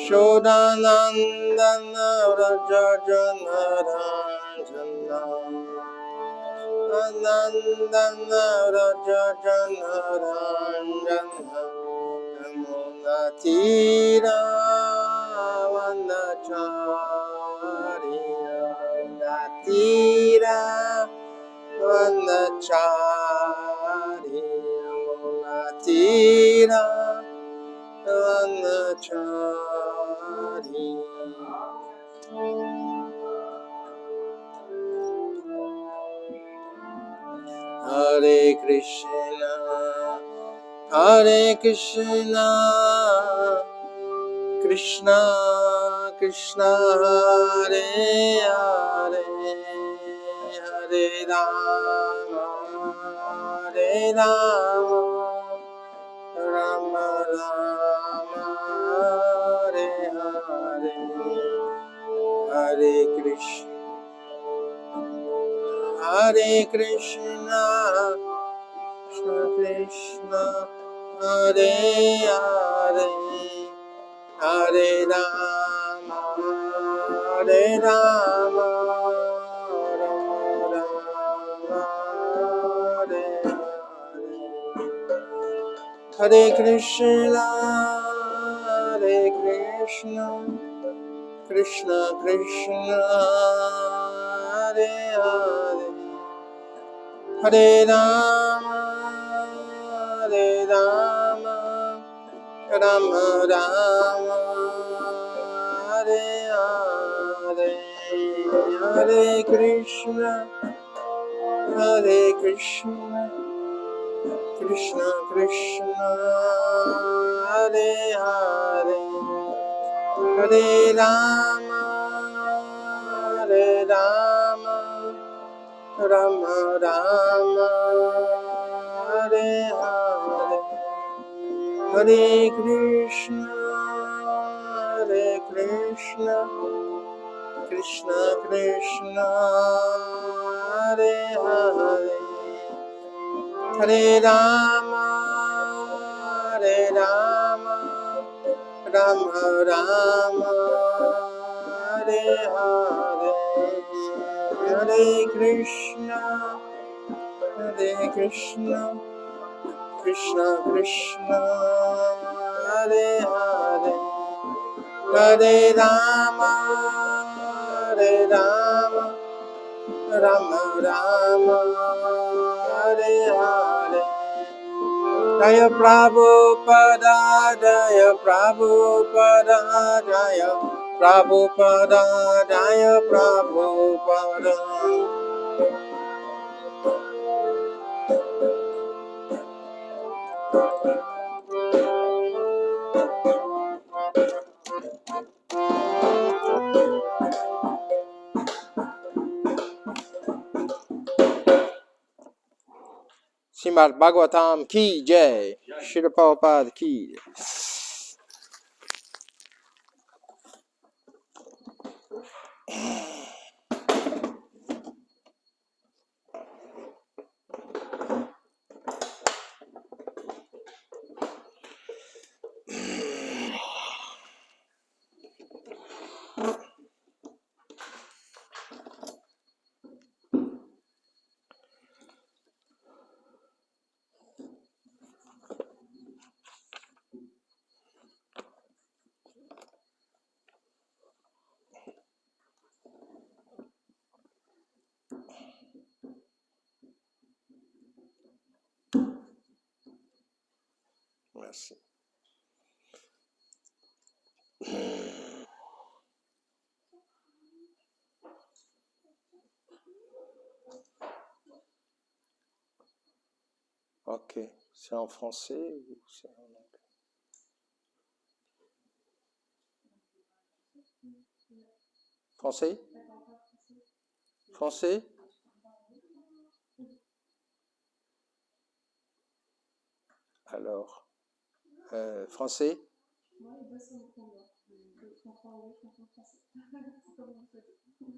Shodanandana Rajajanaranjana Anandana Rajajanaranjana Namunatira Vanachariya Natira Vanachariya Natira Vanachariya. Hare Krishna, Hare Krishna, Krishna Krishna, Hare Hare, Hare Rama, Hare Rama, Rama Rama, Hare Hare, Hare Krishna. Hare Krishna, Krishna Krishna, Hare Hare, Hare Rama, Hare Rama, Rama Rama, Hare Hare. Hare Krishna, Hare Krishna, Krishna Krishna, Hare Hare, Hare Rama, Hare Rama, Rama Rama, Hare Hare, Hare Krishna, Hare Krishna, Krishna Krishna, Hare Hare, Hare Rama, Hare Rama, Rama Rama, Hare Hare, Hare Krishna, Hare Krishna, Krishna Krishna, Hare Hare, Hare Rama, Hare Rama, Rama Rama, Hare Hare, Hare Krishna, Hare Krishna, Krishna Krishna, Hare Hare, Hare Rama, Hare Rama, Rama Rama, Hare Hare. Jaya Prabhupada, Jaya Prabhupada, Jaya Prabhupada, Jaya Prabhupada. Srimad Bhagavatam ki jai, Srila Prabhupada ki. Merci. Ok, c'est en français ou c'est en anglais? Français? Français? Alors, français?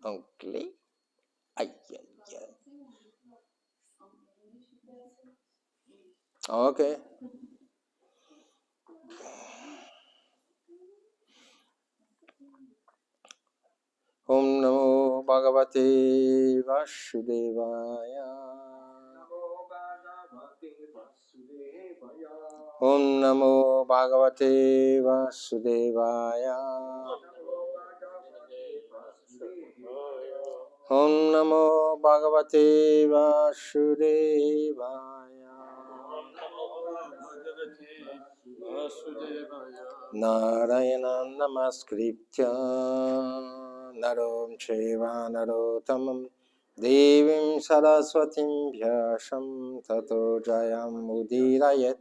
Anglais? Aïe, aïe, aïe. Okay. Om Namo Bhagavate Vasudevaya. Om Namo Bhagavate Vasudevaya. Om Namo Bhagavate Vasudevaya. Narayana Namaskritya Narom Cheva Narotamam Devim Saraswatim Vyasam Tato Jayam Udirayet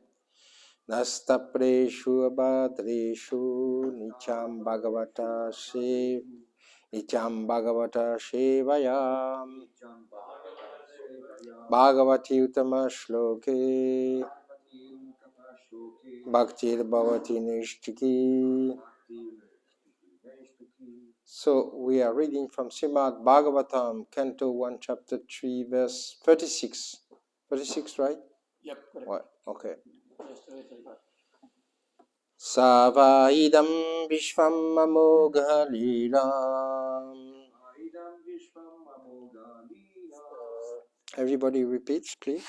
Nastapreshu Abhadreshu Nicham Bhagavata Shevayam Bhagavati Uttama Shloke Bhaktir Bhavati Nishtiki. So we are reading from Srimad Bhagavatam, Canto 1, Chapter 3, verse 36. 36, right? Yep, correct. What? Okay. Yes, 35. Sava idam vishvam amogha leelam. Everybody repeats, please.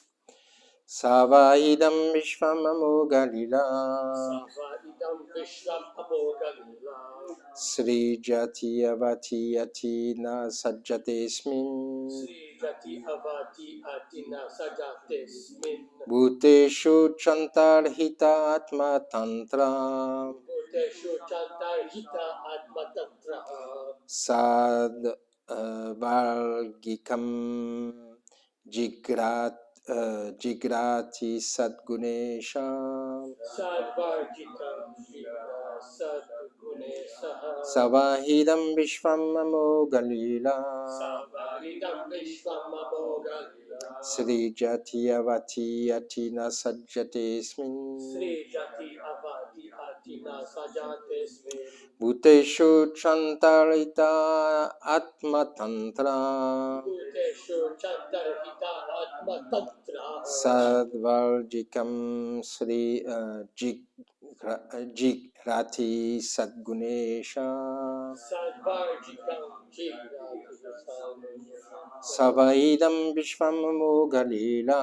Sava idam vishvam amogha leelam. Sava idam vishram amogha lila. Sri Jati Avati Atina Sajjatesmin. Sri Jati Avati Atina Sajatesmin. Bhuteshu Chantarhita Atma Tantra. Bhuteshu Chantarhita Atma Tantra. Sad Vargikam Jigrati Sadgunesha. Sadvarjikam Jira Sadgunesaha. Savahidam Vishvam Amogalila. Savahidam Vishvam Amogha lila. Sri Jati Avati Atina Sajjatesmin. Sri Jati Avati Atina Sajatesmin. Bhuteshu Chantarita Atma Tantra. Bhuteshu Chantarhita Atma Tantra. Sadvarjikam Sri Jigrati Sadgunesha. Sadvarjikam Jignati Sadgunesha. Savaidam Vishvam Mogalila.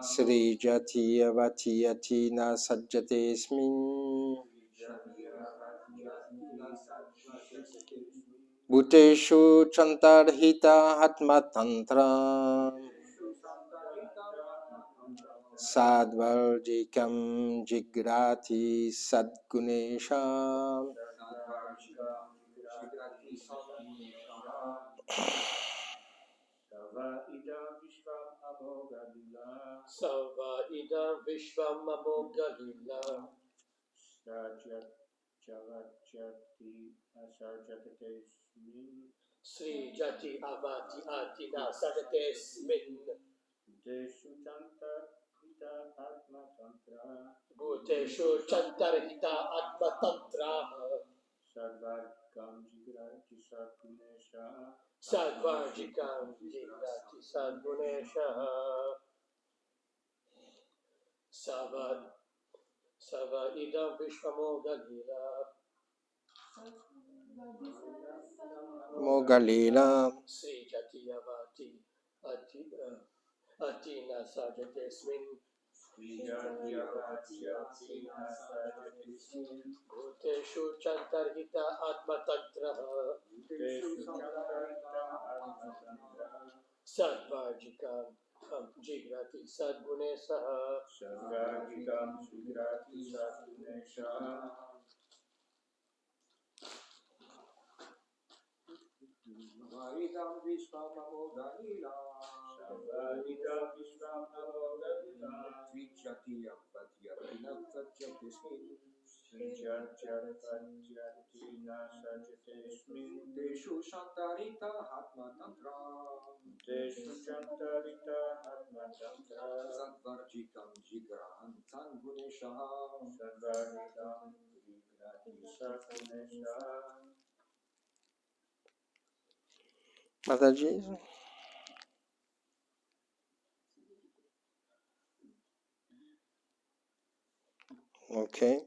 Sri Jati Avati Atina Sajjatesmin. Bhuteshu Chantarhita Atma Tantra. Sadvarjikam Jigrati Sadgunesha. Sava idam vishvam amogha lila. Sri Jati Avati Atina Sajatesmin. Bhuteshu Chantarhita Atma Tantra. Sadvarjikam Jignati Sadgunesha. Sava idam vishvamogha lila. Mogalila. Sri Jati Avati Atina Sajatesmin. Bhuteshu Chantarhita Atma Tantra. Sadvarjikam Jigrati Sadgunesaha. Vaidam Vishvam Amogalila. Vijati Avadyatina Sajjatesmin. Deshu Shantarita Atma Tantra. Sadvarjikam Jigram Sangunesha. Mataji. Okay.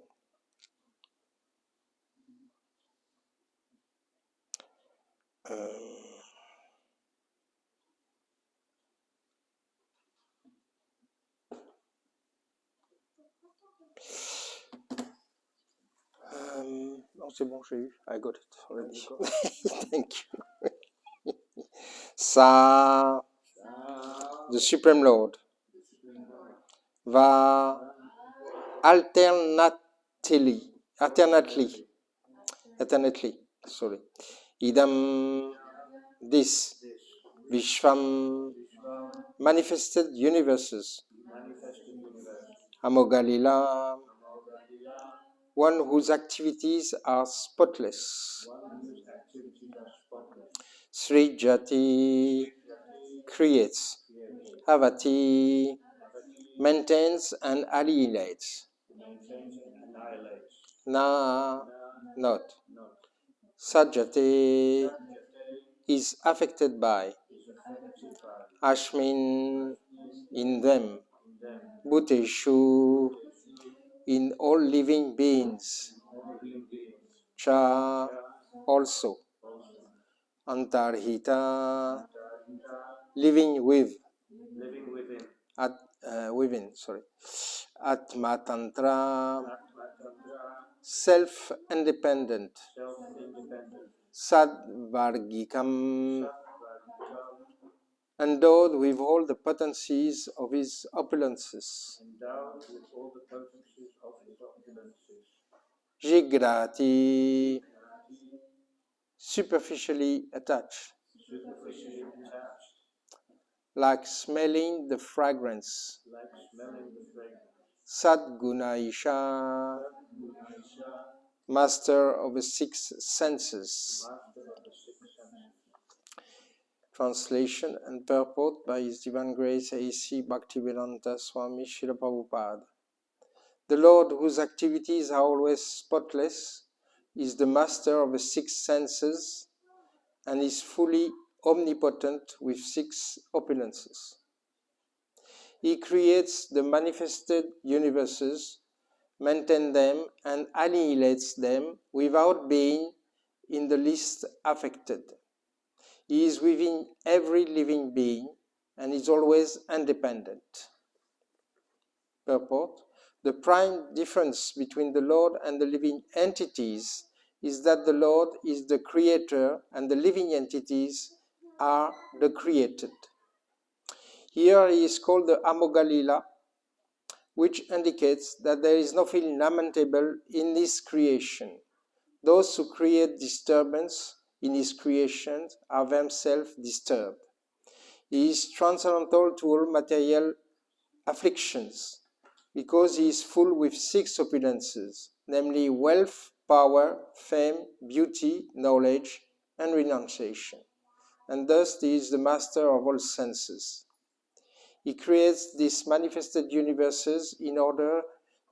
Non, c'est bon, j'ai eu. I got it already. Thank you. Ça, the Supreme Lord, va alternately, sorry, idam, this, Vishvam, manifested universes, Amogalila, one whose activities are spotless, Srijati, creates, Avati, maintains and annihilates, Na, not, Sajjate, is affected by, Ashmin, in them, Bhuteshu, in all living beings, Cha, also, Antarhita, living with, within, Atmatantra, self-independent, Sadvargikam, endowed with all the potencies of his opulences, Jigrati, superficially attached, like smelling the fragrance, Sadgunaisha, master of the six senses. Translation and purport by His Divine Grace A.C. Bhaktivedanta Swami Srila Prabhupada. The Lord, whose activities are always spotless, is the master of the six senses and is fully omnipotent with six opulences. He creates the manifested universes, maintains them, and annihilates them without being in the least affected. He is within every living being and is always independent. Purport: the prime difference between the Lord and the living entities is that the Lord is the creator and the living entities are the created. Here he is called the Amogalila, which indicates that there is nothing lamentable in his creation. Those who create disturbance in his creation are themselves disturbed. He is transcendental to all material afflictions, because he is full with six opulences, namely wealth, power, fame, beauty, knowledge, and renunciation. And thus he is the master of all senses. He creates these manifested universes in order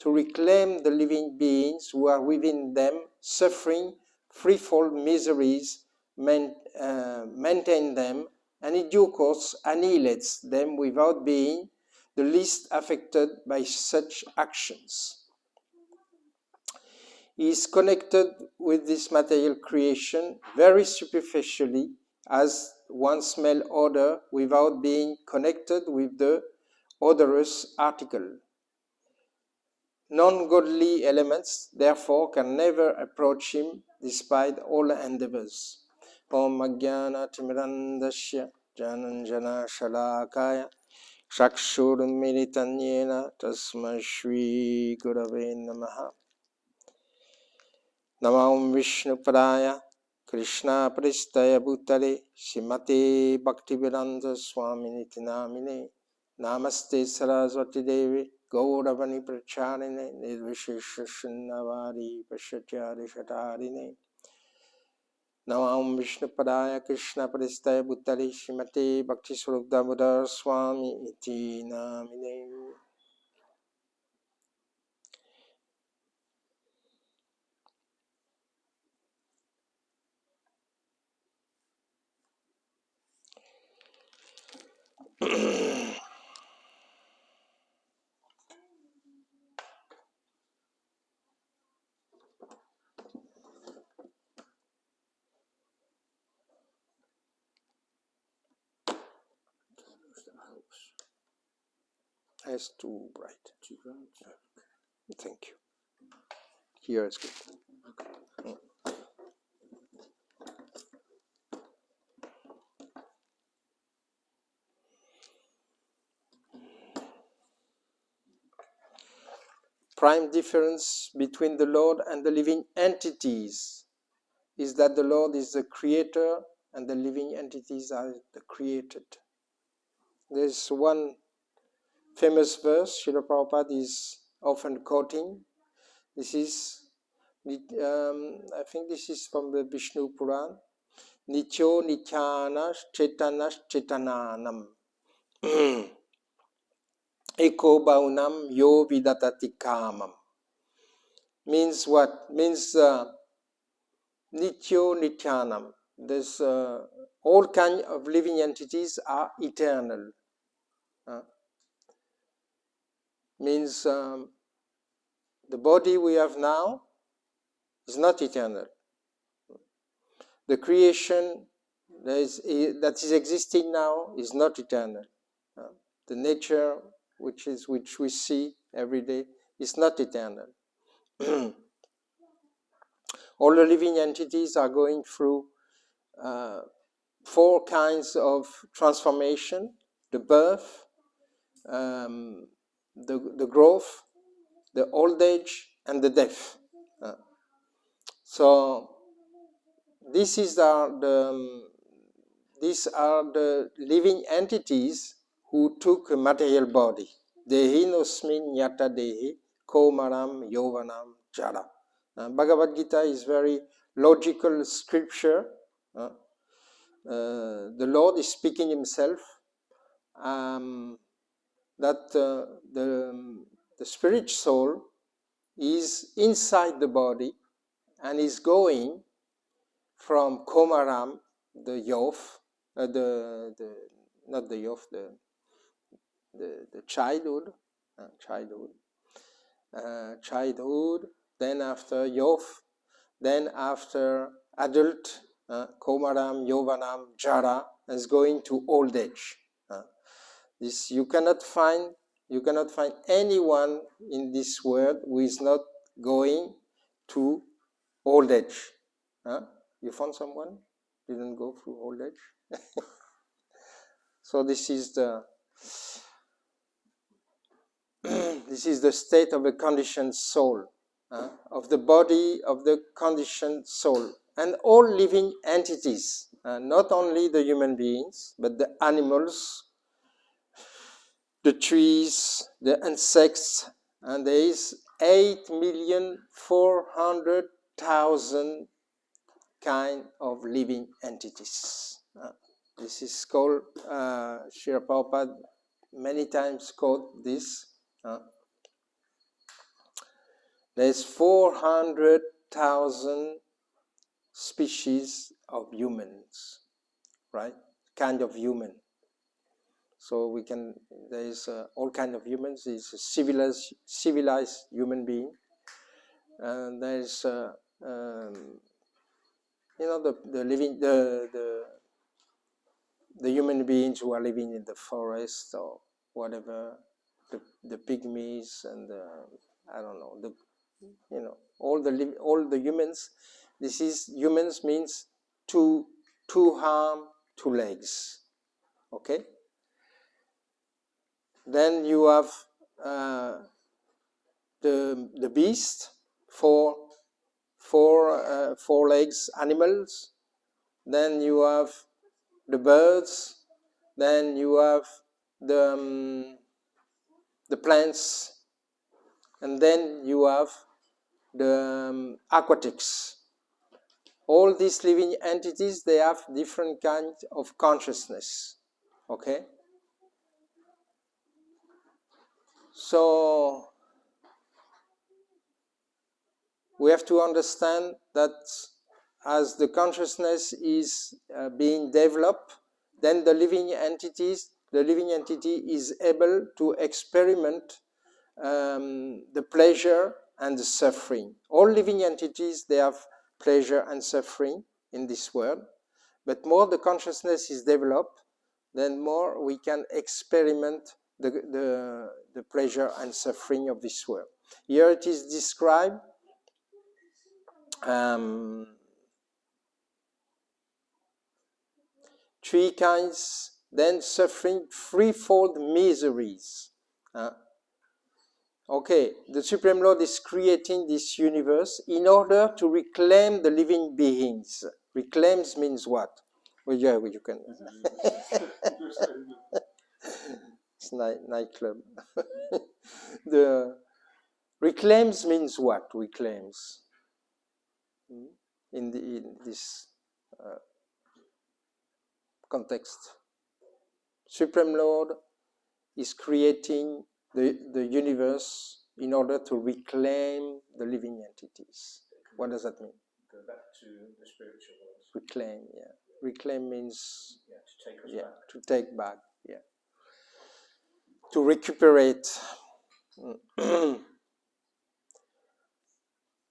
to reclaim the living beings who are within them, suffering threefold miseries, maintain them, and in due course annihilates them without being the least affected by such actions. He is connected with this material creation very superficially, as one smells odor without being connected with the odorous article. Non-godly elements, therefore, can never approach him despite all endeavors. Om Ajnana Timirandasya Jananjana Shalakaya Chakshurmilitan Yena Tasmai Shri Gurave Namaha. Namam Vishnupadaya Krishna Pristaya Bhutale Srimate Bhaktivedanta Swaminiti Namine Namaste Saraswati Devi Gauravani Pracharine Nirvishesha Shinnavari Pashatyari Shatarine Namam Vishnupadaya Krishna Pristaya Bhutale Srimate Bhakti Swarup Damodar Swami Iti Namine. It's too bright. Thank you. Here is good. Prime difference between the Lord and the living entities is that the Lord is the creator and the living entities are the created. There's one famous verse Srila Prabhupada is often quoting. This is, I think this is from the Vishnu Puran. Nityo Nityanas Chetanas Chetananam Eko Baunam Yo Vidatati Kamam. Means what? Means Nityo Nityanam. There's all kinds of living entities are eternal. Means the body we have now is not eternal. The creation that is existing now is not eternal. The nature which we see every day is not eternal. All the living entities are going through 4 kinds of transformation: the birth, the growth, the old age, and the death. So these are the living entities who took a material body. Dehi nosmin yata dehi komaram yovanam jara. Bhagavad Gita is very logical scripture. The Lord is speaking himself that the spirit soul is inside the body and is going from Komaram, the Yof, not the Yof, the childhood, then after Yof, then after adult, Komaram, Yovanam, Jara, is going to old age. This you cannot find anyone in this world who is not going to old age. You found someone didn't go through old age? So this is the state of a conditioned soul, of the body of the conditioned soul, and all living entities, not only the human beings, but the animals, the trees, the insects, and there is 8,400,000 kind of living entities. This is called, Srila Prabhupada many times quote this. There's 400,000 species of humans, right? Kind of human. So there is all kind of humans. There's a civilized human being. And there's, the human beings who are living in the forest or whatever, the pygmies and I don't know, all the humans. This is humans means two arms, 2 legs. Okay. Then you have the beast, 4 legs animals. Then you have the birds. Then you have the plants, and then you have the aquatics. All these living entities, they have different kinds of consciousness. Okay? So we have to understand that as the consciousness is being developed, then the living entity is able to experiment the pleasure and the suffering. All living entities, they have pleasure and suffering in this world, but more the consciousness is developed, then more we can experiment the pleasure and suffering of this world. Here it is described three kinds, then suffering threefold miseries. Okay, the Supreme Lord is creating this universe in order to reclaim the living beings. Reclaims means what? Well, yeah, well, you can. It's nightclub. The reclaims means what? Reclaims. In this context, Supreme Lord is creating the universe in order to reclaim the living entities. What does that mean? Go back to the spiritual world. Reclaim, yeah. Reclaim means to take us back. To take back, yeah. To recuperate.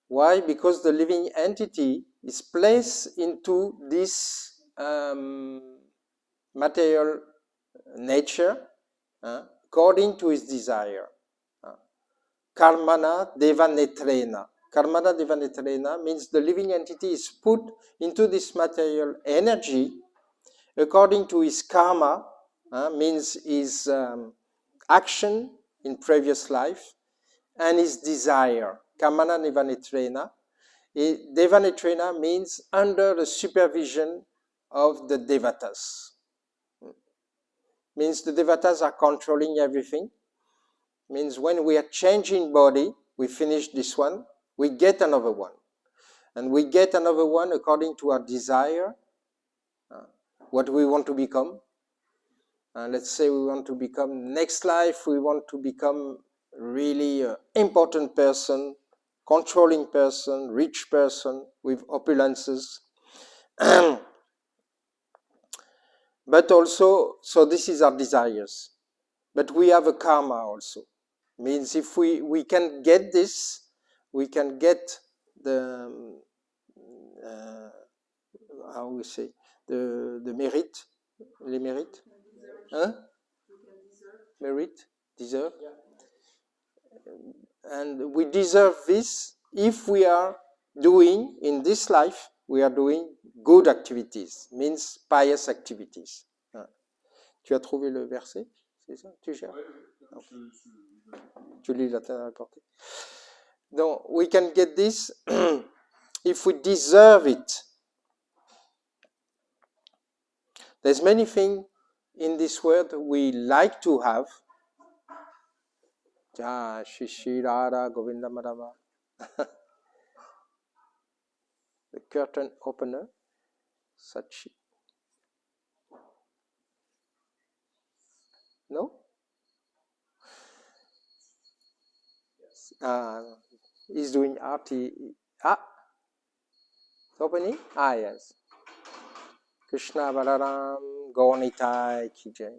Why? Because the living entity is placed into this material nature according to his desire. Karmana devanetrena. Karmana devanetrena means the living entity is put into this material energy according to his karma, means his action in previous life, and his desire. Karmana devanetrena. Devanetrena means under the supervision of the devatas. Means the devatas are controlling everything. Means when we are changing body, we finish this one, we get another one. And we get another one according to our desire, what we want to become. Let's say we want to become, next life, we want to become really an important person, controlling person, rich person with opulences. But also, so this is our desires. But we have a karma also. Means if we can get this, we can get the, how we say, the merit, les mérites, merit, deserve. And we deserve this if we are doing, in this life, we are doing good activities, means pious activities. Tu as trouvé le verset? C'est ça? Tu gères? Okay. Tu lis la terre rapportée. Donc, we can get this if we deserve it. There's many things in this world we like to have. Shishi Radha Govinda Madhava. The curtain opener, Sachi. No? He's doing arti. Opening? Yes. Krishna Balaram Gaunitai Ki Jai.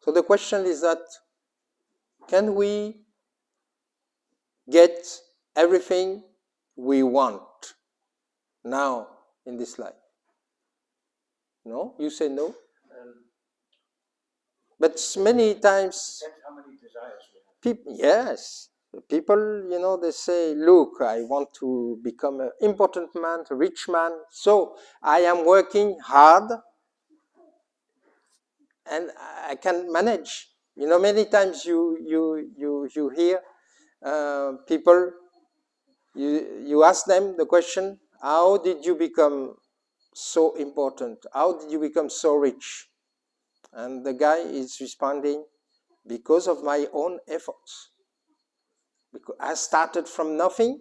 So the question is that, can we get everything we want now in this life? No? You say no? But many times, How many desires we have? people, yes, people, they say, look, I want to become an important man, a rich man, so I am working hard and I can manage. Many times you hear people, you ask them the question, how did you become so important? How did you become so rich? And the guy is responding, because of my own efforts. Because I started from nothing,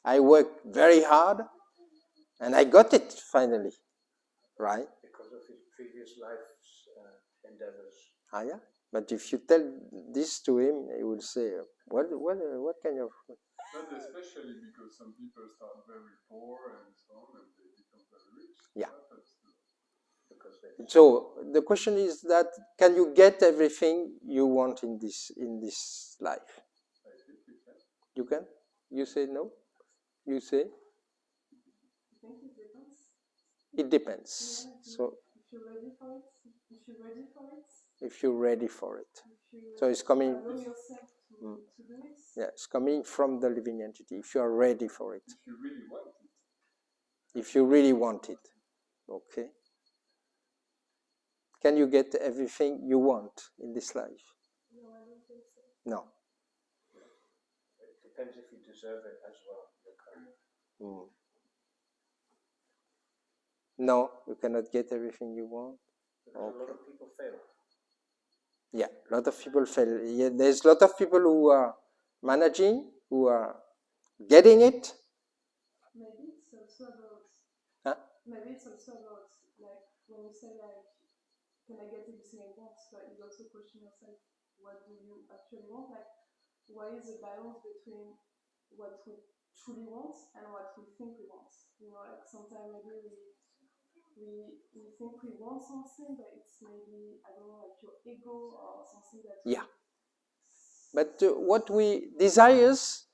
I worked very hard, and I got it finally, right? Because of his previous life's endeavors. Yeah. But if you tell this to him, he will say, what kind of... But especially because some people start very poor and so on, and they become very rich. Yeah. Because So the question is that, can you get everything you want in this life? I think we can. You can? You say no? You say? think it depends. It depends. Yeah, So if you're ready for it, if you're ready for it. if you So it's coming, allow yourself to do it. yeah, it's coming from the living entity, if you are ready for it. If you really want it. If you really want it. Okay. Can you get everything you want in this life? No, I don't think so. No. It depends if you deserve it as well. No, you cannot get everything you want. Because a lot of people fail. Yeah, a lot of people fail. Yeah, there's a lot of people who are managing, who are getting it. Maybe it's also about. Huh? Maybe it's also about like when you say like, can I get everything I want? But you also question yourself, what do you actually want? Like, why is the balance between what we truly want and what we think we want? You know, like sometimes maybe we think we want something, but it's maybe, I don't know, like your ego or something that. Yeah. But what we desires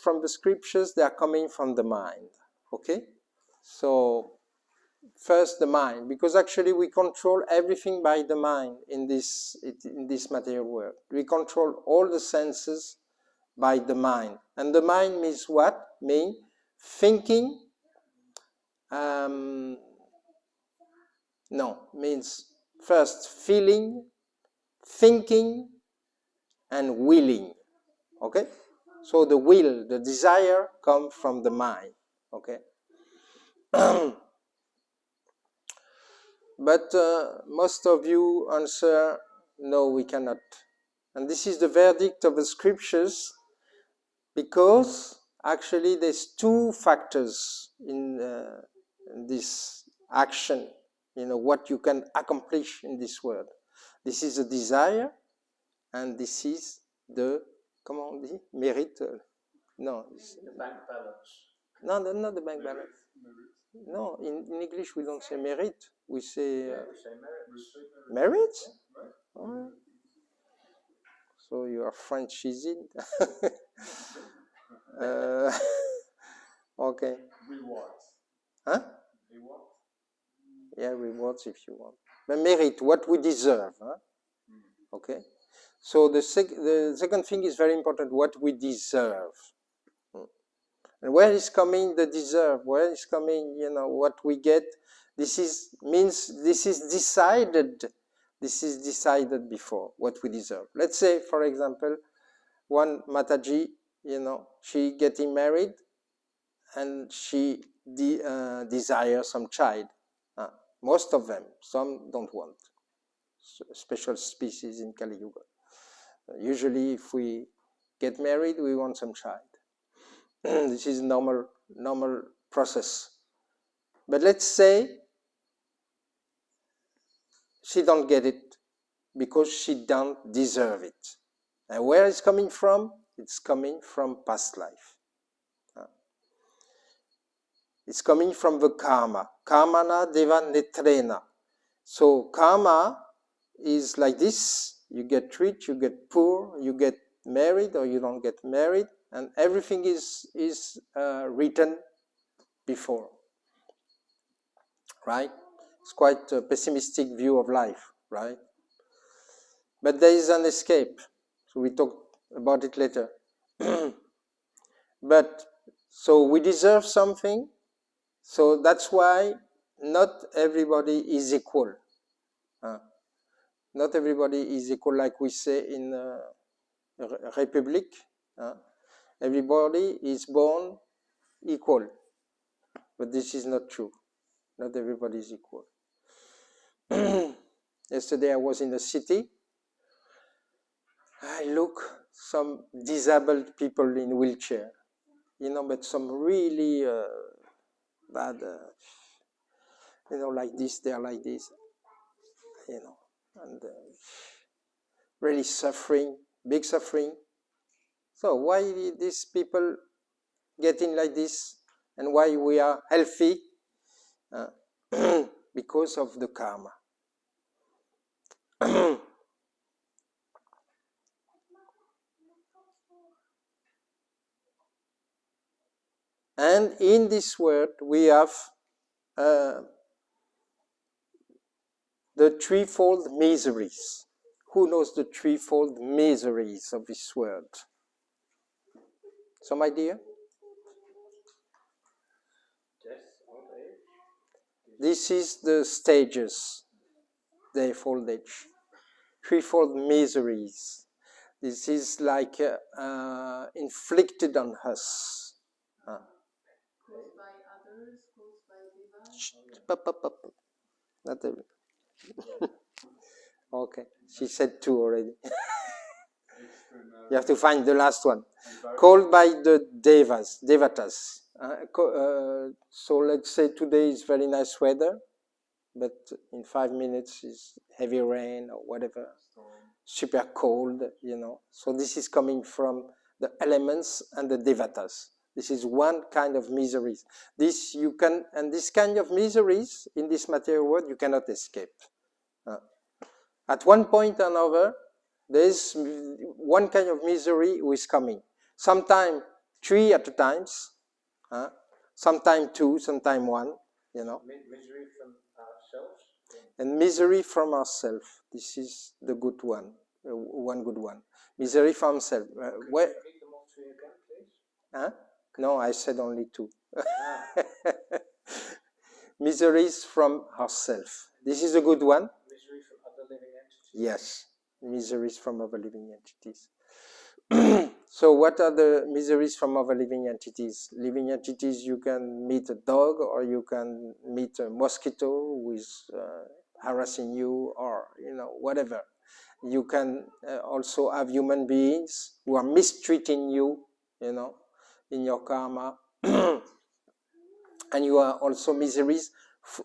from the scriptures, they are coming from the mind. Okay? So first the mind, because actually we control everything by the mind in this material world. We control all the senses by the mind. And the mind means what? Means thinking. Means first feeling, thinking, and willing. Okay? So the will, the desire come from the mind. Okay? But most of you answer, no, we cannot. And this is the verdict of the scriptures, because actually there's two factors in this action, what you can accomplish in this world. This is the desire, and this is the, comment on dit, mérite? No. The bank balance. No, not the bank balance. No, in English we don't say merit, we say Yeah, we say merits. merit? Oh. So you are Frenchising. Okay. Rewards. Huh? Reward? Yeah, rewards if you want. But merit, what we deserve. Huh? Okay. So the second thing is very important, what we deserve. And where is coming the deserve? Where is coming, what we get? This is decided. This is decided before, what we deserve. Let's say, for example, one Mataji, she getting married, and she desires some child. Most of them, some don't want. Special species in Kali Yuga. Usually, if we get married, we want some child. This is normal process. But let's say she don't get it because she don't deserve it. And where it's coming from? It's coming from past life. It's coming from the karma. Karmana deva netrena. So karma is like this. You get rich, you get poor, you get married or you don't get married, and everything is written before. Right? It's quite a pessimistic view of life, right? But there is an escape. So we talk about it later. But so we deserve something. So that's why not everybody is equal. Not everybody is equal, like we say in Republic. Everybody is born equal. But this is not true. Not everybody is equal. Yesterday I was in the city. I look some disabled people in wheelchair, but some really bad, like this, they're like this, and really suffering, big suffering. So why these people getting like this, and why we are healthy? Because of the karma. And in this word, we have the threefold miseries. Who knows the threefold miseries of this word? Some idea? Death, old age. This is the stages, the old age. Threefold miseries. This is like inflicted on us. Caused by others, caused by divine. Not every. Okay, she said two already. You have to find the last one. Called by the devatas. So let's say today is very nice weather, but in 5 minutes is heavy rain or whatever, super cold, So this is coming from the elements and the devatas. This is one kind of miseries. This kind of miseries in this material world you cannot escape. At one point or another, there is one kind of misery who is coming. Sometimes 3 at a time, sometimes 2, sometimes 1, Misery from ourselves. And misery from ourselves. This is the good one, one good one. Misery from ourselves. Could you repeat them all to me again, please? No, I said only 2. Miseries from ourselves. This is a good one. Misery from other living entities. Yes, miseries from other living entities. So what are the miseries from other living entities? Living entities, you can meet a dog or you can meet a mosquito who is harassing you or, whatever. You can also have human beings who are mistreating you, in your karma. And you are also miseries.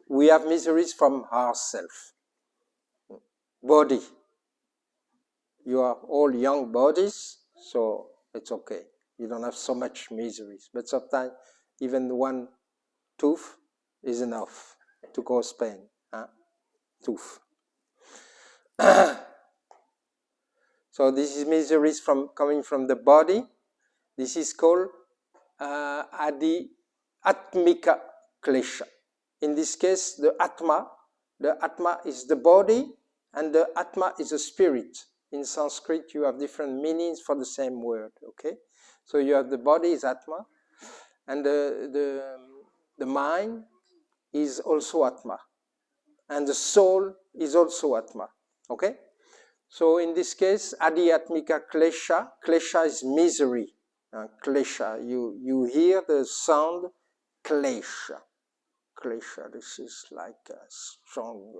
We have miseries from ourselves. Body. You are all young bodies, so it's okay. You don't have so much miseries. But sometimes even one tooth is enough to cause pain. Tooth. So this is miseries coming from the body. This is called Adi Atmika Klesha. In this case, the Atma is the body and the Atma is a spirit. In Sanskrit, you have different meanings for the same word, okay? So you have the body is Atma, and the mind is also Atma, and the soul is also Atma, okay? So in this case, Adhyatmika Klesha, Klesha is misery. Klesha, you hear the sound Klesha. Klesha, this is like a strong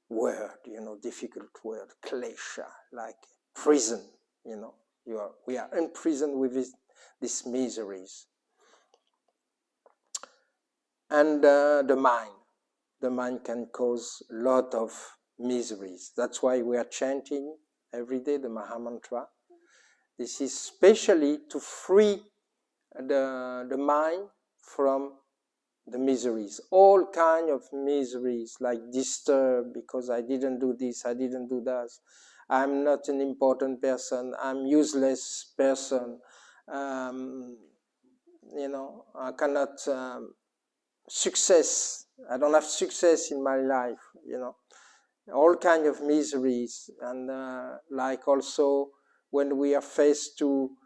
word, difficult word, klesha, like prison, we are imprisoned with these miseries. And the mind can cause a lot of miseries. That's why we are chanting every day the Mahamantra. This is specially to free the mind from the miseries, all kind of miseries, like disturbed because I didn't do this, I didn't do that, I'm not an important person, I'm useless person, I cannot success, I don't have success in my life, all kind of miseries. And like also when we are faced to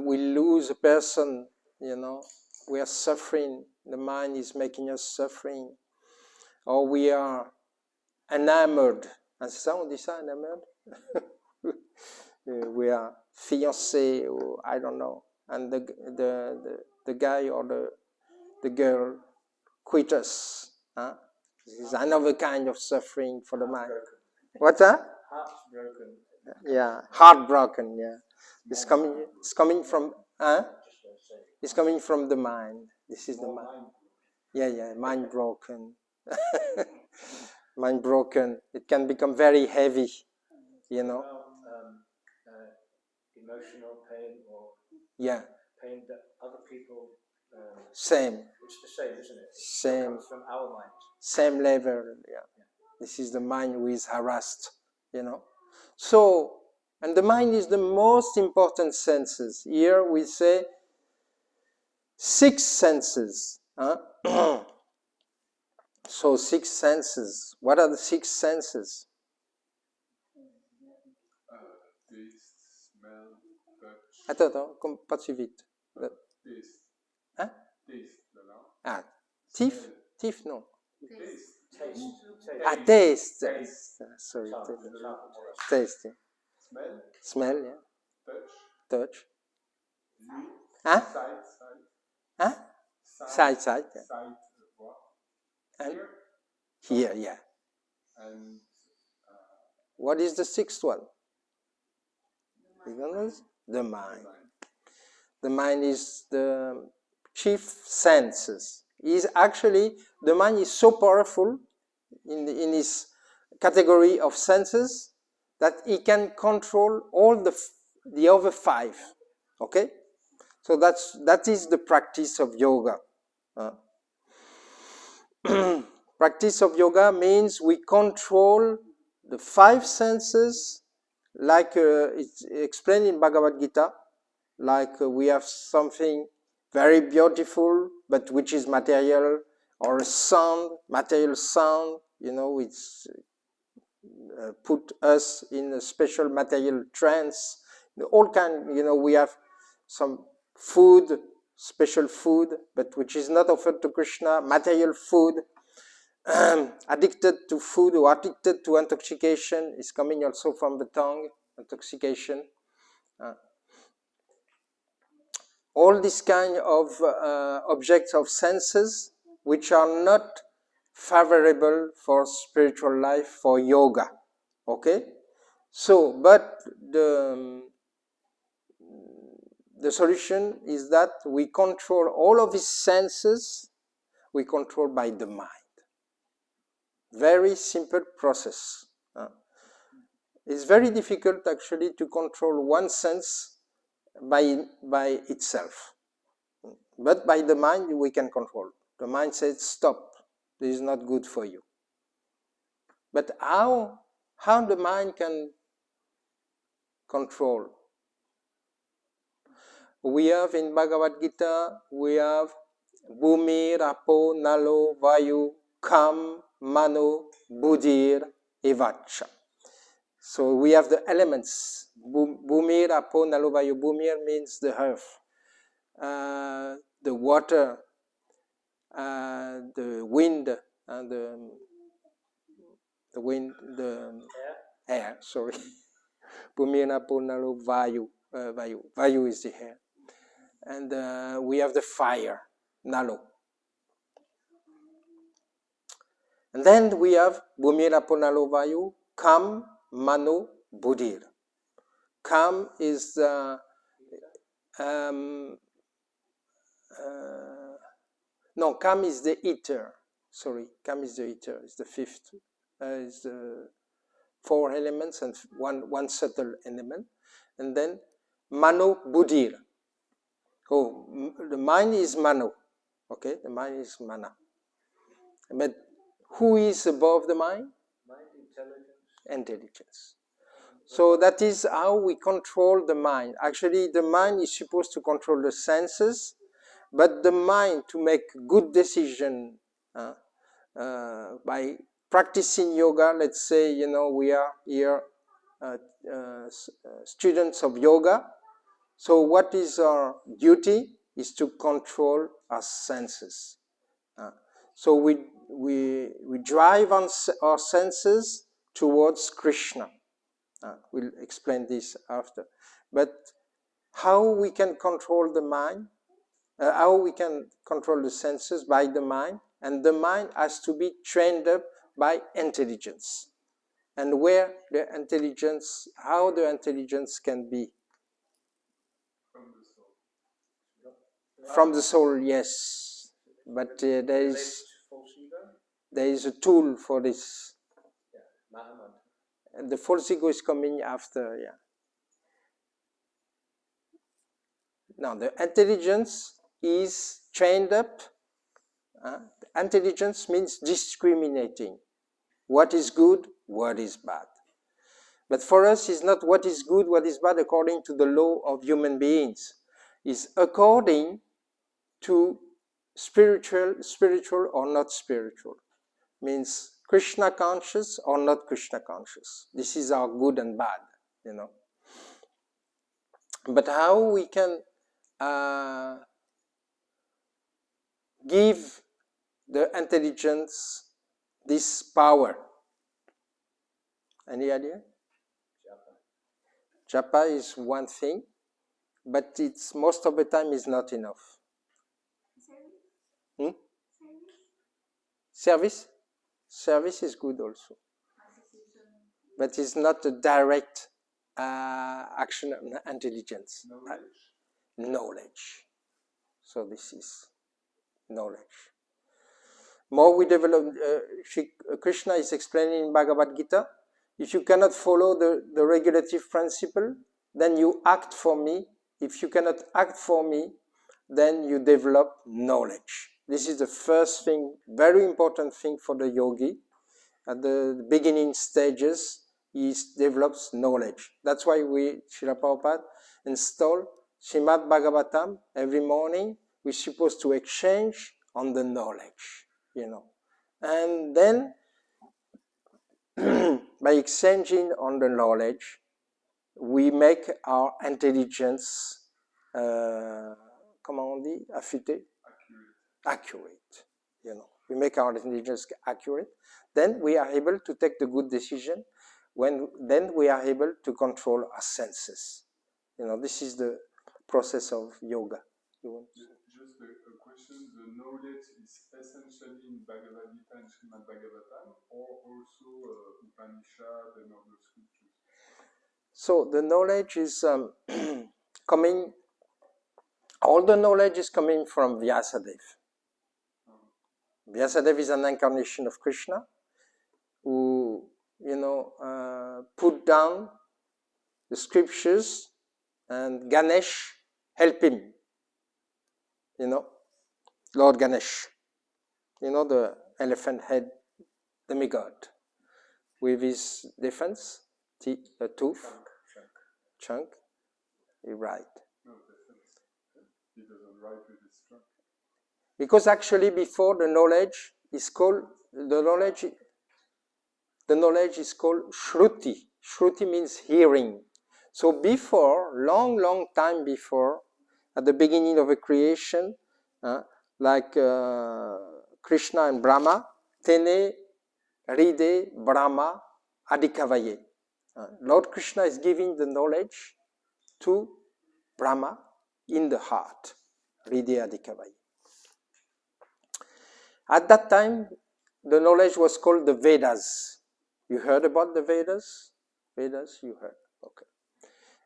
we lose a person, we are suffering, the mind is making us suffering, or we are enamored. And c'est ça, on dit ça, enamored? We are fiancé, or I don't know, and the guy or the girl quit us. Huh? This is another kind of suffering for the mind. What's that? Heartbroken. Yeah, heartbroken, yeah. It's coming from, it's coming from the mind. This is the mind. Yeah, mind broken. Mind broken. It can become very heavy, Emotional pain or pain that other people. Same. It's the same, isn't it? Same. It comes from our mind. Same level, yeah. This is the mind who is harassed, So And the mind is the most important senses. Here we say 6 senses. Huh? So 6 senses. What are the 6 senses? Taste, smell, touch. Attends, pas si vite. Taste. Hein? Taste, là. Ah, tif? Smell. Tif, non. Taste. Ah, taste. Taste. Sorry, Sound. taste. Smell. Smell, yeah. Touch. Touch. Vue. Hein? Sight. Hein? Sight, yeah. Sight, voir. And Hear. here, yeah. And What is the 6th one? The mind. The mind is the chief senses. The mind is so powerful in its category of senses that it can control all the other 5. Okay? So that is the practice of yoga. Practice of yoga means we control the 5 senses, like it's explained in Bhagavad Gita, like we have something very beautiful, but which is material, or a sound, material sound, which put us in a special material trance. All kind, we have some food, special food, but which is not offered to Krishna, material food. Addicted to food or addicted to intoxication is coming also from the tongue, intoxication. All these kind of objects of senses which are not favorable for spiritual life, for yoga. Okay? So, but the solution is that we control all of these senses, we control by the mind. Very simple process. It's very difficult actually to control one sense by itself. But by the mind we can control. The mind says, stop, this is not good for you. But how the mind can control? We have in Bhagavad Gita, we have Bhumi, Rapo, Nalo, Vayu, Kam, Mano, Buddhir, Evacha. So we have the elements. Bhumi, Rapo, Nalo, Vayu. Bhumir means the earth, the water, the wind, and the air. Sorry. Bhumi, Rapo, Nalo, Vayu. Vayu is the air. And we have the fire, Nalo. And then we have Bhumi, Rapo, Nalo, Vayu, Kam, Mano, Buddhir. Kam is Kam is the ether. Sorry, Kam is the ether. It's the 5th. It's the 4 elements and one subtle element. And then Mano, Buddhir. Oh, the mind is Mano. Okay, the mind is Mana. But who is above the mind? Mind, intelligence. Intelligence. So that is how we control the mind. Actually, the mind is supposed to control the senses, but the mind to make good decision by practicing yoga. Let's say, we are here students of yoga. So what is our duty is to control our senses. So we drive on our senses towards Krishna. We'll explain this after. But how we can control the mind, how we can control the senses by the mind, and the mind has to be trained up by intelligence. And where the intelligence, how the intelligence can be? From the soul, yes. But there is a tool for this. And the false ego is coming after, yeah. Now, the intelligence is trained up. Intelligence means discriminating what is good, what is bad. But for us, it's not what is good, what is bad according to the law of human beings. It's according to spiritual or not spiritual. Means Krishna conscious or not Krishna conscious. This is our good and bad, you know. But how we can give the intelligence this power? Any idea? Japa is one thing, but it's most of the time is not enough. Service? Service is good also. But it's not a direct action of intelligence. Knowledge. So this is knowledge. More we develop, Krishna is explaining in Bhagavad Gita, if you cannot follow the regulative principle, then you act for me. If you cannot act for me, then you develop knowledge. This is the first thing, very important thing for the yogi. At the beginning stages, he develops knowledge. That's why we, Srila Prabhupada, install Srimad Bhagavatam every morning. We're supposed to exchange on the knowledge, you know. And then, by exchanging on the knowledge, we make our intelligence, comment on dit, affûté? Accurate, you know. We make our intelligence accurate. Then we are able to take the good decision. Then we are able to control our senses. You know, this is the process of yoga. Just a question, the knowledge is essentially in Bhagavad Gita and Srimad Bhagavatam, or also Upanishad and other scriptures? So the knowledge is coming, all the knowledge is coming from Vyasadeva. Vyasadeva is an incarnation of Krishna who, you know, put down the scriptures, and Ganesh helped him. You know, Lord Ganesh, you know, the elephant head demigod with his defense, tooth, chunk, he write. No, defense. He doesn't write with his trunk. Because actually before the knowledge is called, the knowledge is called Shruti. Shruti means hearing. So before, long time before, at the beginning of a creation, like Krishna and Brahma, Tene, Ride, Brahma, Adikavaye. Lord Krishna is giving the knowledge to Brahma in the heart, Ride, Adikavaye. At that time, the knowledge was called the Vedas. You heard about the Vedas? Vedas, you heard. Okay.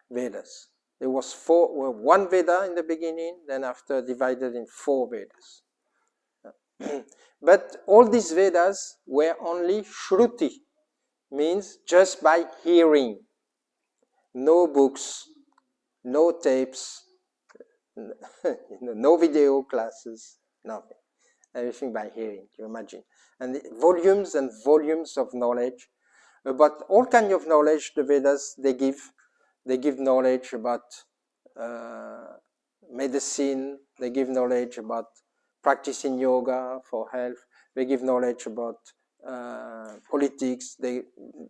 Vedas. There was one Veda in the beginning, then after divided in 4 Vedas. But all these Vedas were only Shruti, means just by hearing. No books, no tapes, no video classes, nothing. Everything by hearing, you imagine. And volumes and volumes of knowledge about all kinds of knowledge the Vedas they give. They give knowledge about medicine. They give knowledge about practicing yoga for health. They give knowledge about politics. They,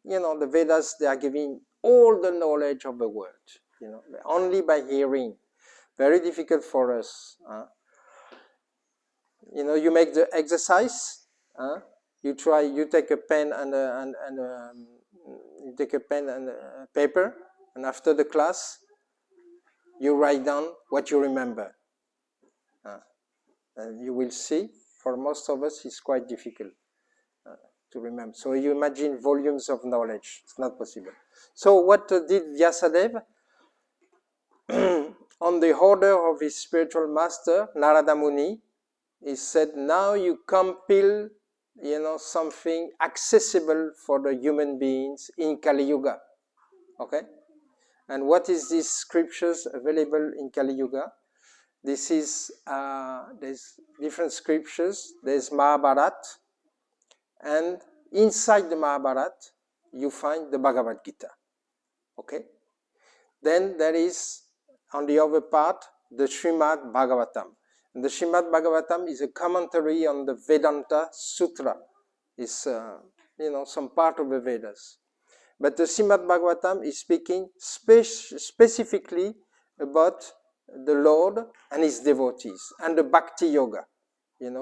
you know, the Vedas, they are giving all the knowledge of the world. You know, only by hearing. Very difficult for us. You know, you make the exercise. You try. You take a pen and you take a pen and a paper, and after the class, you write down what you remember. And you will see, for most of us, it's quite difficult to remember. So you imagine volumes of knowledge. It's not possible. So what did Vyasadeva? On the order of his spiritual master, Narada Muni, he said, now you compile, you know, something accessible for the human beings in Kali Yuga. Okay? And what is these scriptures available in Kali Yuga? This is, there's different scriptures. There's Mahabharata, and inside the Mahabharata, you find the Bhagavad Gita. Okay. Then there is, on the other part, the Srimad Bhagavatam. And the Srimad Bhagavatam is a commentary on the Vedanta Sutra. It's, some part of the Vedas. But the Srimad Bhagavatam is speaking specifically about the Lord and his devotees and the Bhakti Yoga,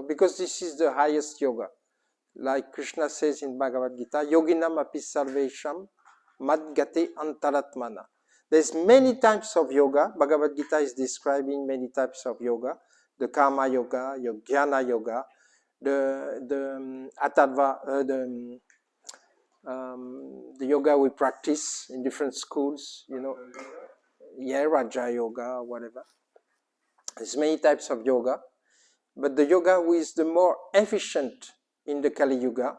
because this is the highest yoga. Like Krishna says in Bhagavad Gita, Yoginam api sarvesham madgate antaratmana. There's many types of yoga. Bhagavad Gita is describing many types of yoga. The Karma Yoga, your Jnana Yoga, the Atadva, the yoga we practice in different schools, Raja Yoga, whatever. There's many types of yoga. But the yoga who is the more efficient in the Kali Yuga,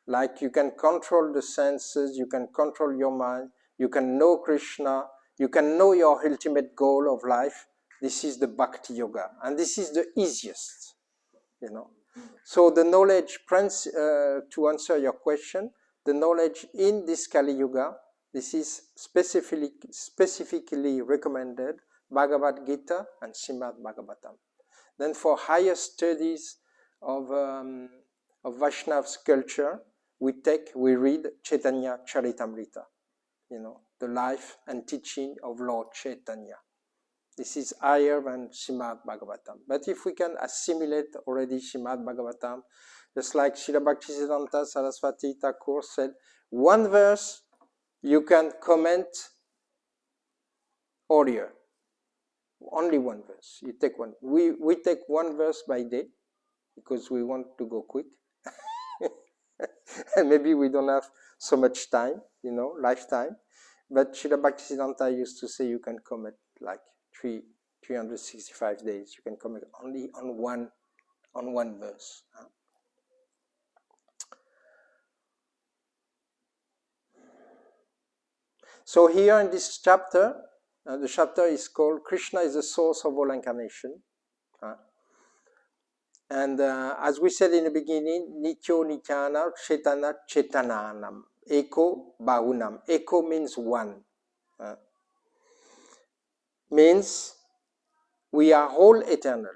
like you can control the senses, you can control your mind, you can know Krishna, you can know your ultimate goal of life. This is the Bhakti Yoga, and this is the easiest, So the knowledge, to answer your question, the knowledge in this Kali Yuga, this is specifically recommended, Bhagavad Gita and Srimad Bhagavatam. Then for higher studies of Vaishnava's culture, we read Chaitanya Charitamrita, the life and teaching of Lord Chaitanya. This is higher than Srimad Bhagavatam. But if we can assimilate already Srimad Bhagavatam, just like Srila Bhaktisiddhanta Saraswati Thakur said, one verse you can comment earlier. Only one verse. You take one. We take one verse by day because we want to go quick. And maybe we don't have so much time, lifetime. But Srila Bhaktisiddhanta used to say you can comment like 365 days. You can comment only on one verse. So here in this chapter, the chapter is called Krishna is the source of all incarnation. And as we said in the beginning, Nityo Nityana Chetana Chetananam. Eko Bahunam. Eko means one. Means we are all eternal.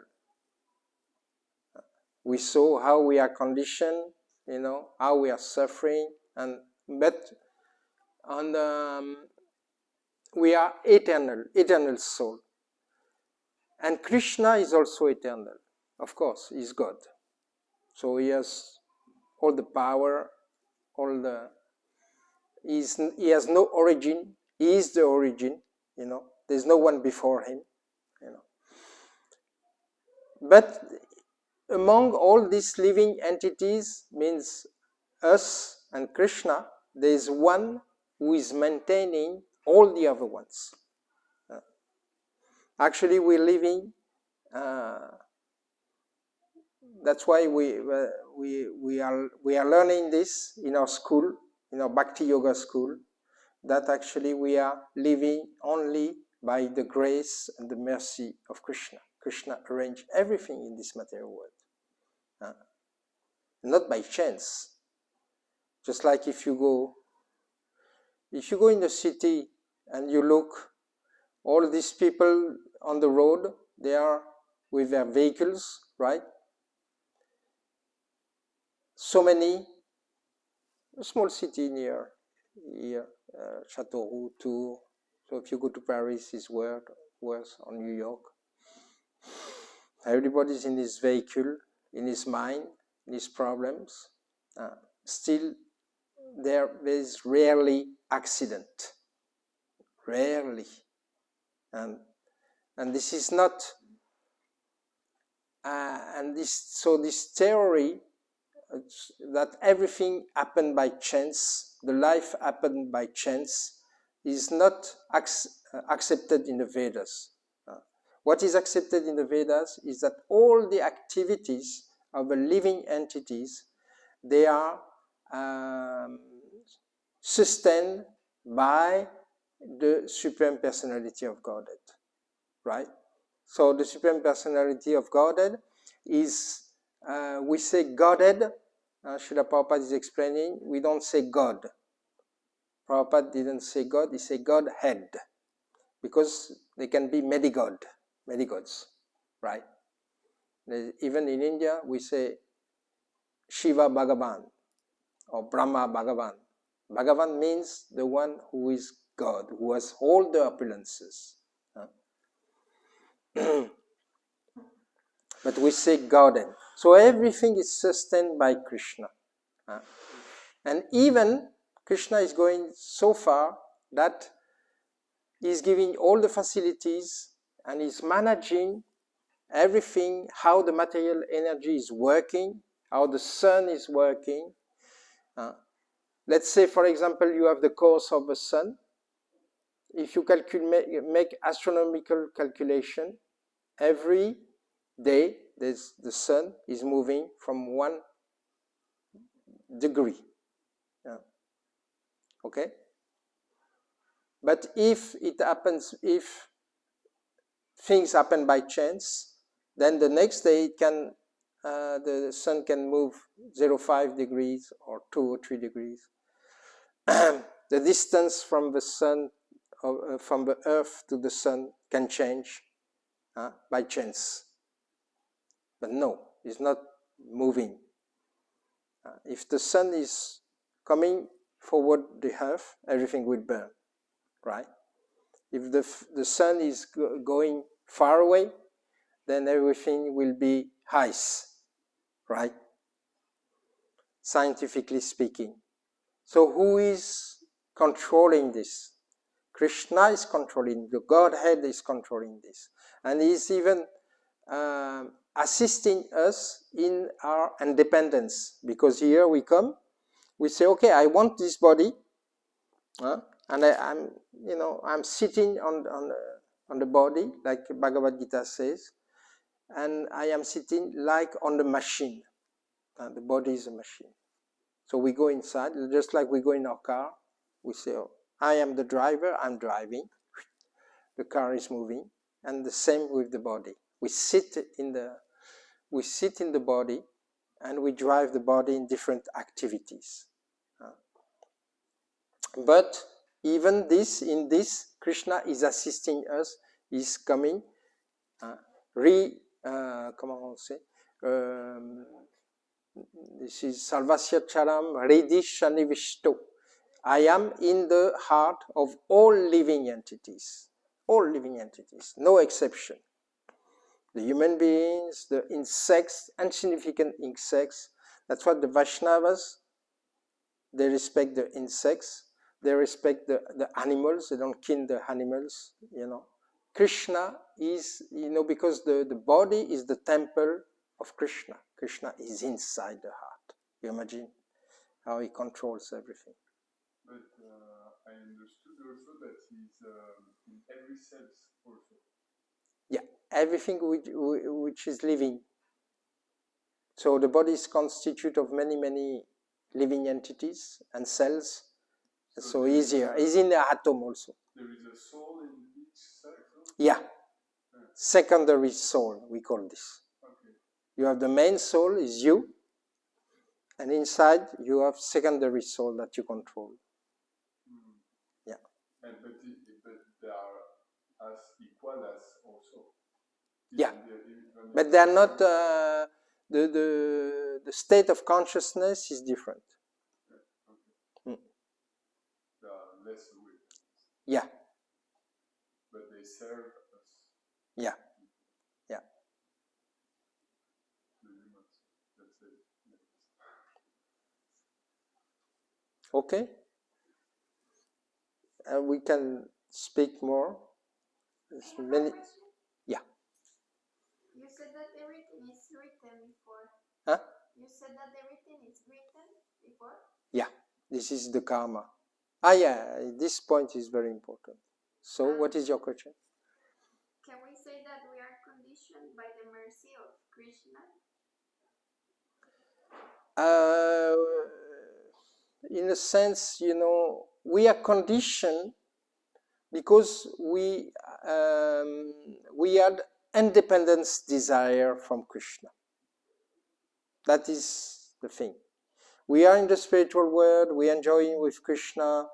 We saw how we are conditioned, how we are suffering, but we are eternal soul. And Krishna is also eternal. Of course, he's God. So he has all the power, he has no origin. He is the origin, There's no one before him, But among all these living entities, means us and Krishna, there is one who is maintaining all the other ones. Actually, we're living. That's why we are learning this in our school, in our Bhakti Yoga school, that actually we are living only by the grace and the mercy of Krishna. Krishna arranged everything in this material world, not by chance. Just like if you go in the city and you look, all these people on the road, they are with their vehicles, right? So many, a small city near here, Châteauroux, Tours. So if you go to Paris, it's worse, or New York. Everybody's in his vehicle, in his mind, in his problems. Still, there is rarely accident. Rarely. And this is not, this theory that everything happened by chance, the life happened by chance, is not accepted in the Vedas. What is accepted in the Vedas is that all the activities of the living entities, they are sustained by the Supreme Personality of Godhead, right? So the Supreme Personality of Godhead is, we say Godhead, Srila Prabhupada is explaining, we don't say God. Prabhupada didn't say God, he said Godhead, because they can be medigods, right? Even in India, we say Shiva Bhagavan or Brahma Bhagavan. Bhagavan means the one who is God, who has all the opulences. But we say Godhead. So everything is sustained by Krishna. And even Krishna is going so far that he's giving all the facilities and he's managing everything, how the material energy is working, how the sun is working. Let's say, for example, you have the course of the sun. If you make astronomical calculation, every day the sun is moving from 1 degree. Okay? But if things happen by chance, then the next day the sun can move 0.5 degrees or 2 or 3 degrees. The distance from the sun, from the earth to the sun can change by chance. But no, it's not moving. If the sun is coming forward the earth, everything will burn, right? If the sun is going far away, then everything will be ice, right? Scientifically speaking. So who is controlling this? Krishna is controlling, the Godhead is controlling this. And he's even assisting us in our independence. Because here we come, we say, okay, I want this body, and I'm sitting on the body, like Bhagavad Gita says, and I am sitting like on the machine. The body is a machine. So we go inside, just like we go in our car. We say, oh, I am the driver, I'm driving. The car is moving. And the same with the body. We sit in the body and we drive the body in different activities. But even in this, Krishna is assisting us, is coming, comment on say? This is Salvasya Charam Hridishani Vishto. I am in the heart of all living entities. All living entities, no exception. The human beings, the insects, insignificant insects. That's what the Vaishnavas, they respect the insects. They respect the animals. They don't kill the animals, Krishna is, because the body is the temple of Krishna. Krishna is inside the heart. You imagine how he controls everything. But I understood also that he's in every cell also. Yeah, everything which is living. So the body is constituted of many, many living entities and cells. So easier. It's in the atom also. There is a soul in each cell? Yeah. Secondary soul, we call this. Okay. You have the main soul, is you. And inside, you have secondary soul that you control. Yeah. But they are as equal as also. Yeah. But they are not, the state of consciousness is different. Okay. They are less awake. Yeah. But they serve us. Yeah. Yeah. That's it. Okay. We can speak more. Many. Yeah. You said that everything is written before. Huh? You said that everything is written before? Yeah. This is the karma. Yeah. This point is very important. So, what is your question? Can we say that we are conditioned by the mercy of Krishna? In a sense, we are conditioned because we had independence desire from Krishna. That is the thing. We are in the spiritual world, we are enjoying with Krishna,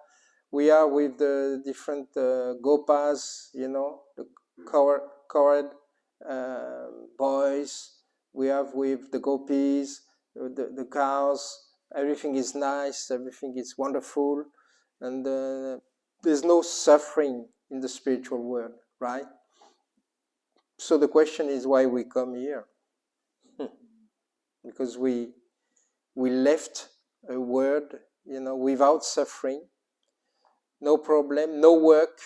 we are with the different gopas, you know, the chord boys. We have with the gopis, the cows. Everything is nice, everything is wonderful, and there's no suffering in the spiritual world, right? So the question is why we come here. Because we left a world, you know, without suffering, no problem, no work.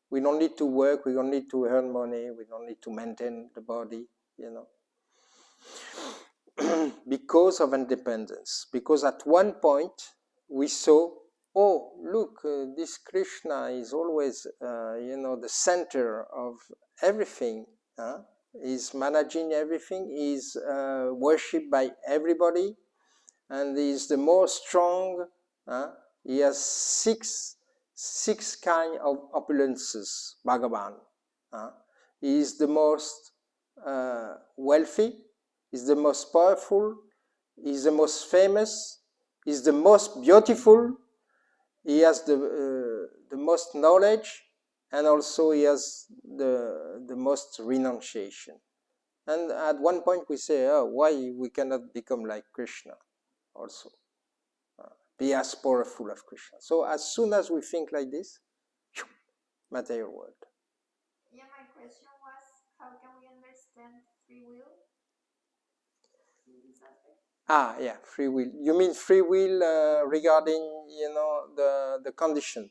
We don't need to work, we don't need to earn money, we don't need to maintain the body, you know. Because of independence. Because at one point we saw, oh, look, this Krishna is always, you know, the center of everything. He's managing everything, he's worshipped by everybody, and he's the most strong. He has six kind of opulences, Bhagavan. He is the most wealthy, he's the most powerful, he's the most famous, he's the most beautiful, he has the most knowledge, and also he has the most renunciation. And at one point we say, oh, why we cannot become like Krishna also? Be as powerful as Krishna. So as soon as we think like this, material world. Yeah, my question was, how can we understand free will? Yeah, free will. You mean free will regarding, you know, the condition?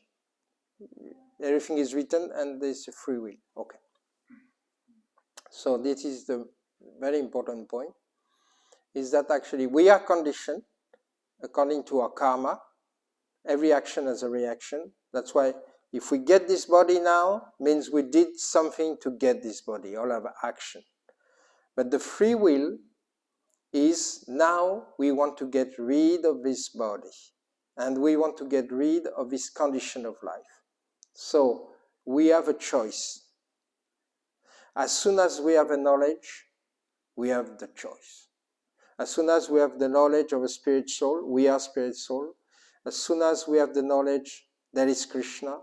Everything is written and there's a free will. Okay. So this is the very important point, is that actually we are conditioned according to our karma. Every action has a reaction. That's why if we get this body now, means we did something to get this body, all of action. But the free will is now we want to get rid of this body and we want to get rid of this condition of life. So we have a choice. As soon as we have a knowledge, we have the choice. As soon as we have the knowledge of a spirit soul, we are spirit soul. As soon as we have the knowledge, there is Krishna.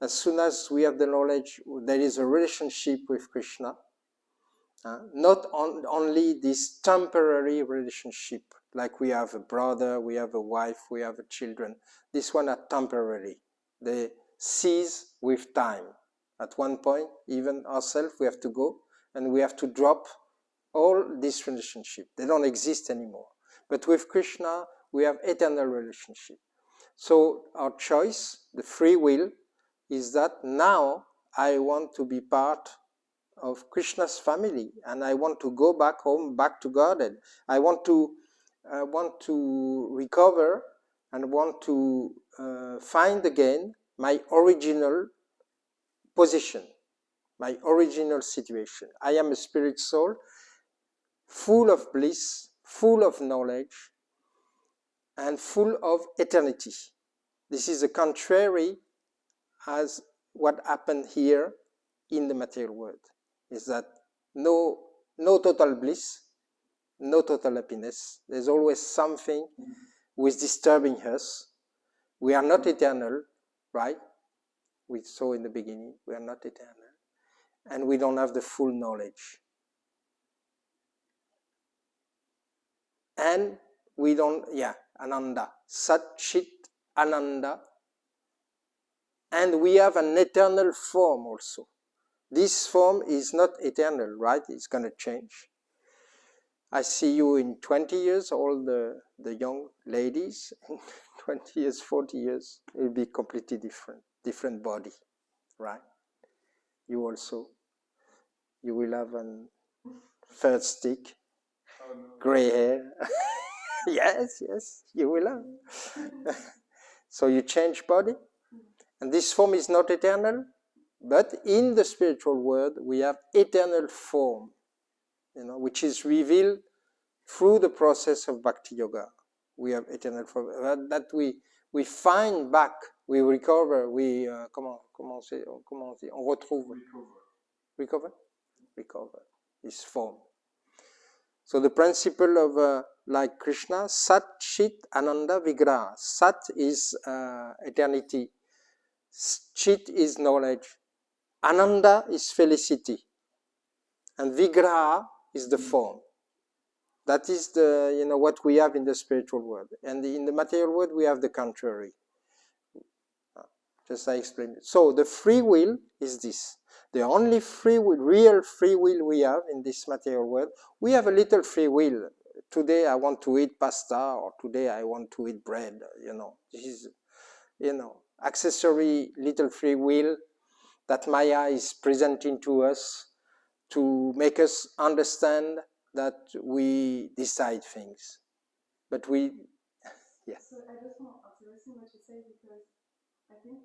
As soon as we have the knowledge, there is a relationship with Krishna. Not only this temporary relationship, like we have a brother, we have a wife, we have a children. This one are temporary. They cease with time. At one point, even ourselves, we have to go and we have to drop all this relationship. They don't exist anymore. But with Krishna, we have eternal relationship. So our choice, the free will, is that now I want to be part of Krishna's family, and I want to go back home, back to Godhead. I want to recover and want to find again my original position, my original situation. I am a spirit soul, full of bliss, full of knowledge, and full of eternity. This is the contrary as what happened here in the material world. Is that no total bliss, no total happiness. There's always something who is disturbing us. We are not eternal, right? We saw in the beginning, we are not eternal. And we don't have the full knowledge. And we don't, Ananda, Sat Chit Ananda. And we have an eternal form also. This form is not eternal, right? It's going to change. I see you in 20 years, all the young ladies, in 20 years, 40 years, it will be completely different body, right? You also, you will have a third stick, gray hair. Yes, you will have. So you change body, and this form is not eternal, but in the spiritual world, we have eternal form, which is revealed through the process of Bhakti Yoga. We have eternal form that we find back, we recover, we comment on retrouve, recover this form. So the principle of like Krishna, Sat Chit Ananda Vigraha. Sat is eternity, Chit is knowledge, Ananda is felicity, and Vigraha is the form. That is the what we have in the spiritual world, and in the material world we have the contrary. Just I explained it. So the free will is this. The only free will, real free will we have in this material world. We have a little free will. Today I want to eat pasta, or today I want to eat bread. This is accessory little free will that Maya is presenting to us to make us understand that we decide things. But we, yeah. So I just want to listen what you say, because I think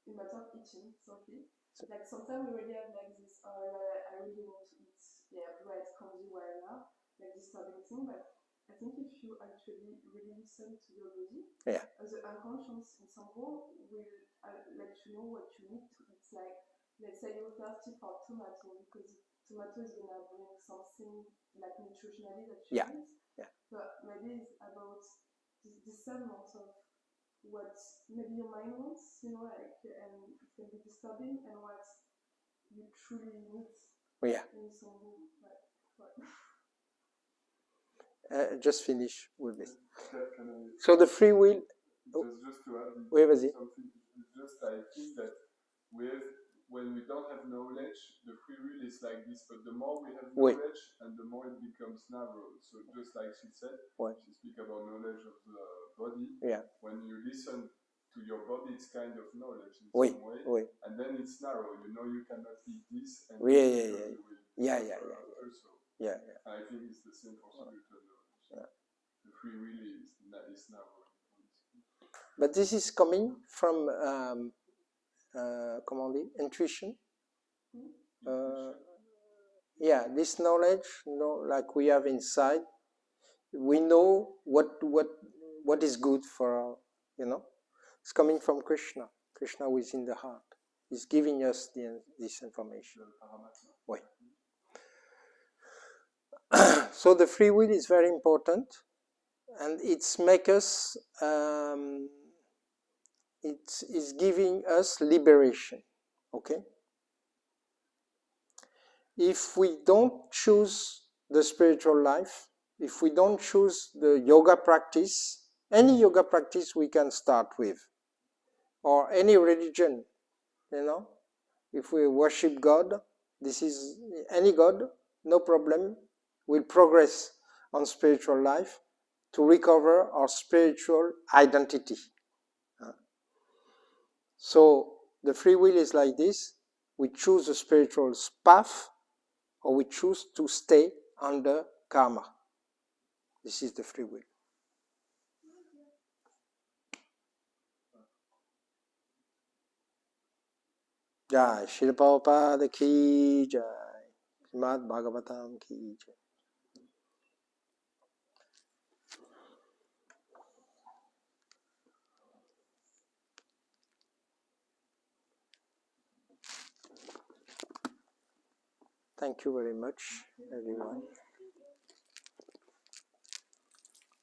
in matter of eating something, like sometimes we really have like this, I really want to eat bread, congee, whatever, like disturbing thing. But I think if you actually really listen to your body, the unconscious in some way will let you know what you need to eat. Like, let's say you're thirsty for tomato, because tomato is gonna bring something like nutritionally that you need. But maybe it's about this discernment of what maybe your mind wants, and it can be disturbing, and what you truly need. In some way. Just finish with this. So the free will. Just to add something, just I think that when we don't have knowledge, the free will is like this, but the more we have knowledge, and the more it becomes narrow. So just like she said, she speaks about knowledge of the body. When you listen to your body, it's kind of knowledge in some way, and then it's narrow. You cannot eat this, and also. And I think it's the same for spiritual knowledge. The free will is narrow. But this is coming from comment on dit, intuition. This knowledge, like we have inside, we know what is good for it's coming from Krishna. Krishna who is in the heart. He's giving us this information. So the free will is very important, and it's make us it is giving us liberation. Okay? If we don't choose the spiritual life, if we don't choose the yoga practice, any yoga practice we can start with, or any religion, if we worship God, this is any God, no problem, we'll progress on spiritual life to recover our spiritual identity. So the free will is like this. We choose a spiritual path, or we choose to stay under karma. This is the free will. Jai Shri Prabhupada ki jai. Srimad Bhagavatam ki jai. Thank you very much, everyone.